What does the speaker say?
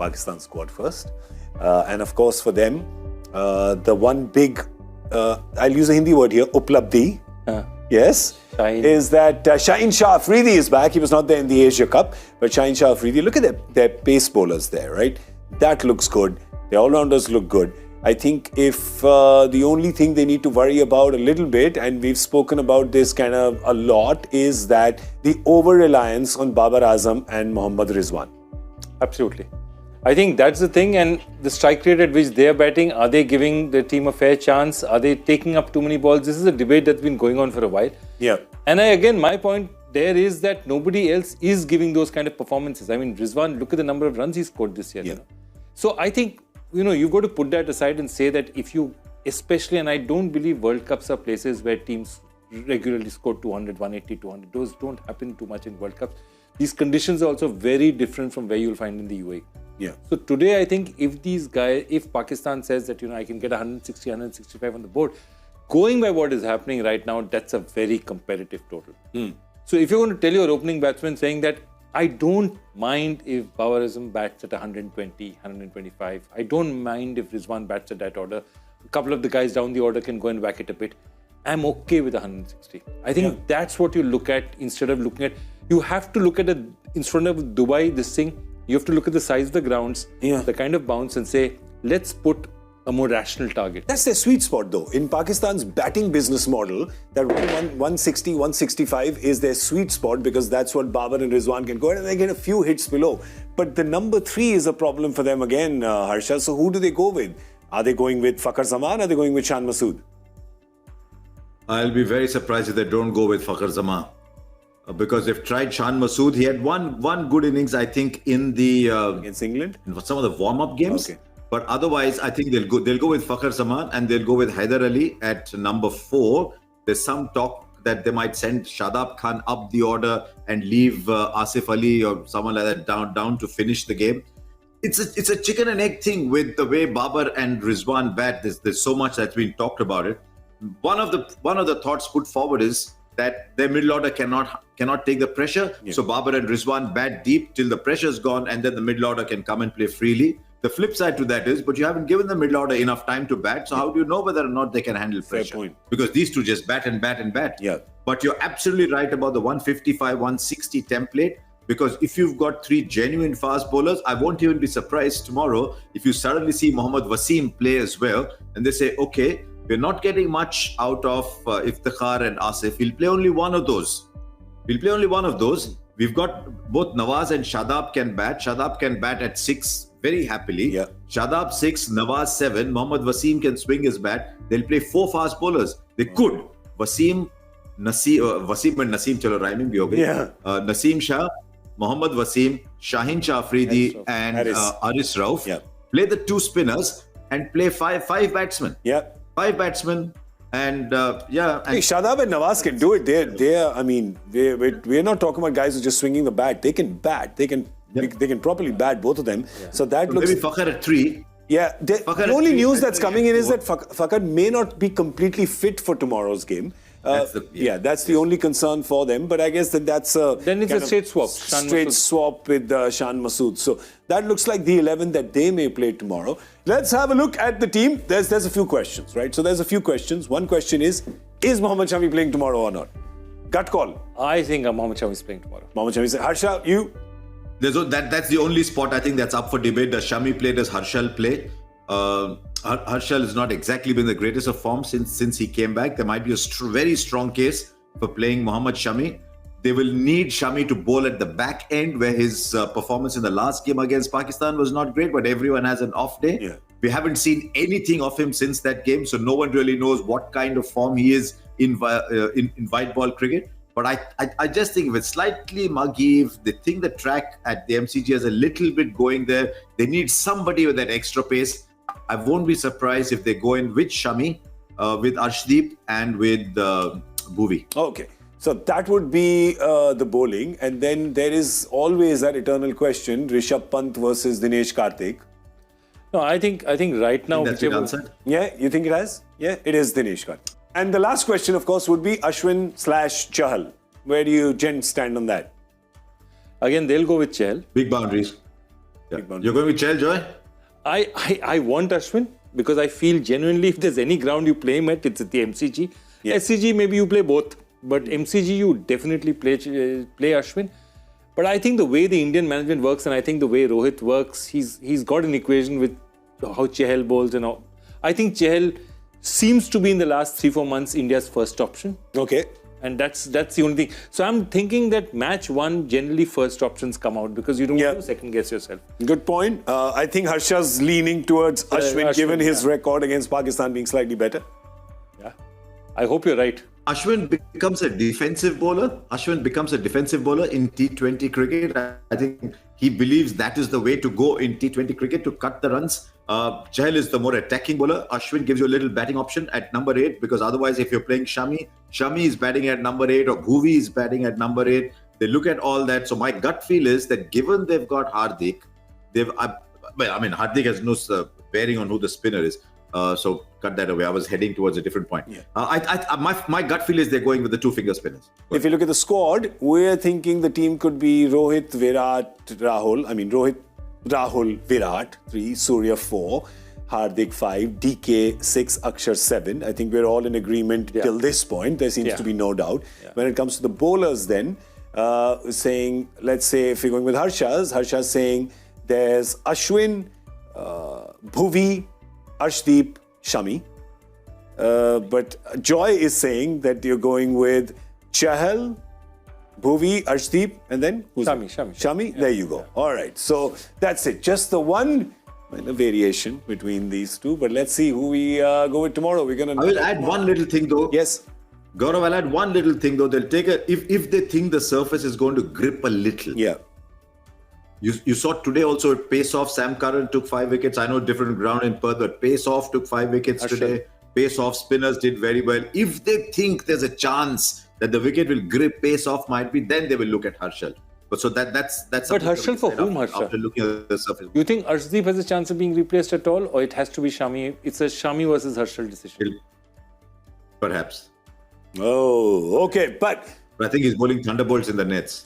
Pakistan squad first. And of course for them, the one big, I'll use a Hindi word here, uplabdhi. Yes, is that Shaheen Shah Afridi is back. He was not there in the Asia Cup, but Shaheen Shah Afridi, look at their pace bowlers there, right? That looks good. The all-rounders look good. I think if the only thing they need to worry about a little bit, and we've spoken about this kind of a lot, is that the over-reliance on Babar Azam and Mohammad Rizwan. Absolutely. I think that's the thing, and the strike rate at which they're batting, are they giving the team a fair chance? Are they taking up too many balls? This is a debate that's been going on for a while. Yeah. And again, my point there is that nobody else is giving those kind of performances. I mean, Rizwan, look at the number of runs he scored this year. Yeah. You know? So I think, you've got to put that aside and say that if you, especially, and I don't believe World Cups are places where teams regularly score 200, 180, 200. Those don't happen too much in World Cups. These conditions are also very different from where you'll find in the UAE. Yeah. So today, I think if Pakistan says that, I can get 160, 165 on the board, going by what is happening right now, that's a very competitive total. So if you're going to tell your opening batsman saying that, I don't mind if Babar Azam bats at 120, 125. I don't mind if Rizwan bats at that order. A couple of the guys down the order can go and whack it a bit. I'm okay with 160. I think that's what you look at instead of looking at... You have to look at it in front of Dubai, this thing. You have to look at the size of the grounds, the kind of bounce, and say, let's put a more rational target. That's their sweet spot though. In Pakistan's batting business model, that 160, 165 is their sweet spot because that's what Babar and Rizwan can go and they get a few hits below. But the number 3 is a problem for them again, Harsha. So who do they go with? Are they going with Fakhar Zaman or are they going with Shan Masood? I'll be very surprised if they don't go with Fakhar Zaman. Because they've tried Shan Masood. He had one good innings, I think, in the... against England? In some of the warm-up games. Okay. But otherwise, I think they'll go with Fakhar Zaman and they'll go with Haider Ali at number 4. There's some talk that they might send Shadab Khan up the order and leave Asif Ali or someone like that down to finish the game. It's a chicken and egg thing with the way Babar and Rizwan bat. There's so much that's been talked about it. One of the thoughts put forward is that their middle order cannot take the pressure. Yeah. So Babar and Rizwan bat deep till the pressure's gone and then the middle order can come and play freely. The flip side to that is, but you haven't given the middle order enough time to bat. So how do you know whether or not they can handle pressure? Fair point. Because these two just bat and bat and bat. Yeah. But you're absolutely right about the 155, 160 template. Because if you've got 3 genuine fast bowlers, I won't even be surprised tomorrow if you suddenly see Mohammad Wasim play as well. And they say, okay, we're not getting much out of Iftikhar and Asif. We'll play only one of those. We've got both Nawaz and Shadab can bat. Shadab can bat at 6 very happily. Yeah. Shadab 6, Nawaz 7. Mohammad Wasim can swing his bat. They'll play 4 fast bowlers. They could. Wasim and Naseem, chalo rhyming bhi ho gayi. Yeah. Naseem Shah, Mohammad Wasim, Shaheen Shah Afridi and Aris Rauf. Yeah. Play the 2 spinners and play five batsmen. Yeah. 5 batsmen. And Shadab and Nawaz can do it. We're not talking about guys who are just swinging the bat. They can bat. They can properly bat, both of them. Yeah. So that looks... Maybe Fakhar at 3. Yeah. The only news that's coming in is that Fakhar may not be completely fit for tomorrow's game. That's the only concern for them. But I guess that's then it's a straight swap. Straight swap with Shan Masood. So that looks like the 11 that they may play tomorrow. Let's have a look at the team. There's a few questions, right? So there's a few questions. One question is Mohammad Shami playing tomorrow or not? Gut call. I think Mohammad Shami is playing tomorrow. Mohammad Shami. Harsha, you? That's the only spot I think that's up for debate. Does Shami play? Does Harshal play? Harshal has not exactly been the greatest of form since he came back. There might be a very strong case for playing Mohammad Shami. They will need Shami to bowl at the back end where his performance in the last game against Pakistan was not great, but everyone has an off day. Yeah. We haven't seen anything of him since that game, so no one really knows what kind of form he is in white ball cricket. But I just think if it's slightly muggy, if they think the track at the MCG is a little bit going there, they need somebody with that extra pace. I won't be surprised if they go in with Shami, with Arshdeep and with Bhuvi. Okay. So that would be the bowling. And then there is always that eternal question, Rishabh Pant versus Dinesh Karthik. No, I think right now... That's been answered? Yeah, you think it has? Yeah, it is Dinesh Karthik. And the last question, of course, would be Ashwin/Chahal. Where do you gents stand on that? Again, they'll go with Chahal. Big boundaries. Big boundary. You're going with Chahal, Joy? I want Ashwin because I feel genuinely if there's any ground you play him at, it's at the MCG. Yeah. SCG, maybe you play both. But MCG, you definitely play Ashwin. But I think the way the Indian management works and I think the way Rohit works, he's got an equation with how Chahal bowls and all. I think Chahal seems to be in the last 3-4 months India's first option. Okay. And that's the only thing. So I'm thinking that match one, generally first options come out because you don't want to second guess yourself. Good point. I think Harsha's leaning towards Ashwin given his record against Pakistan being slightly better. Yeah. I hope you're right. Ashwin becomes a defensive bowler. Ashwin becomes a defensive bowler in T20 cricket. I think he believes that is the way to go in T20 cricket to cut the runs. Chahal is the more attacking bowler. Ashwin gives you a little batting option at number 8 because otherwise if you're playing Shami is batting at number 8 or Bhuvi is batting at number 8. They look at all that. So my gut feel is that given they've got Hardik, Hardik has no bearing on who the spinner is. So cut that away. I was heading towards a different point. Yeah. My gut feel is they're going with the 2-finger spinners. If you look at the squad, we're thinking the team could be Rohit, Virat, Rahul. Rohit, Rahul, Virat, 3, Surya 4, Hardik 5, DK 6, Akshar 7. I think we're all in agreement till this point. There seems to be no doubt. Yeah. When it comes to the bowlers then, saying, let's say if you're going with Harsha's saying there's Ashwin, Bhuvi, Arshdeep, Shami. But Joy is saying that you're going with Chahal, Bhuvi, Arshdeep, and then who's Shami. There you go. All right. So that's it. Just the one variation between these two. But let's see who we go with tomorrow. I will add one little thing though. Yes. Gaurav, I'll add one little thing though. They'll take if they think the surface is going to grip a little. Yeah. You saw today also pace off. Sam Curran took 5 wickets. I know different ground in Perth, but pace off took 5 wickets today. Pace off spinners did very well. If they think there's a chance that the wicket will grip, pace off might be, then they will look at Harshal. But so that's. But Harshal for whom, Harshal? After looking at the surface. You think Arshdeep has a chance of being replaced at all, or it has to be Shami? It's a Shami versus Harshal decision. Perhaps. Oh, okay, but I think he's bowling thunderbolts in the nets.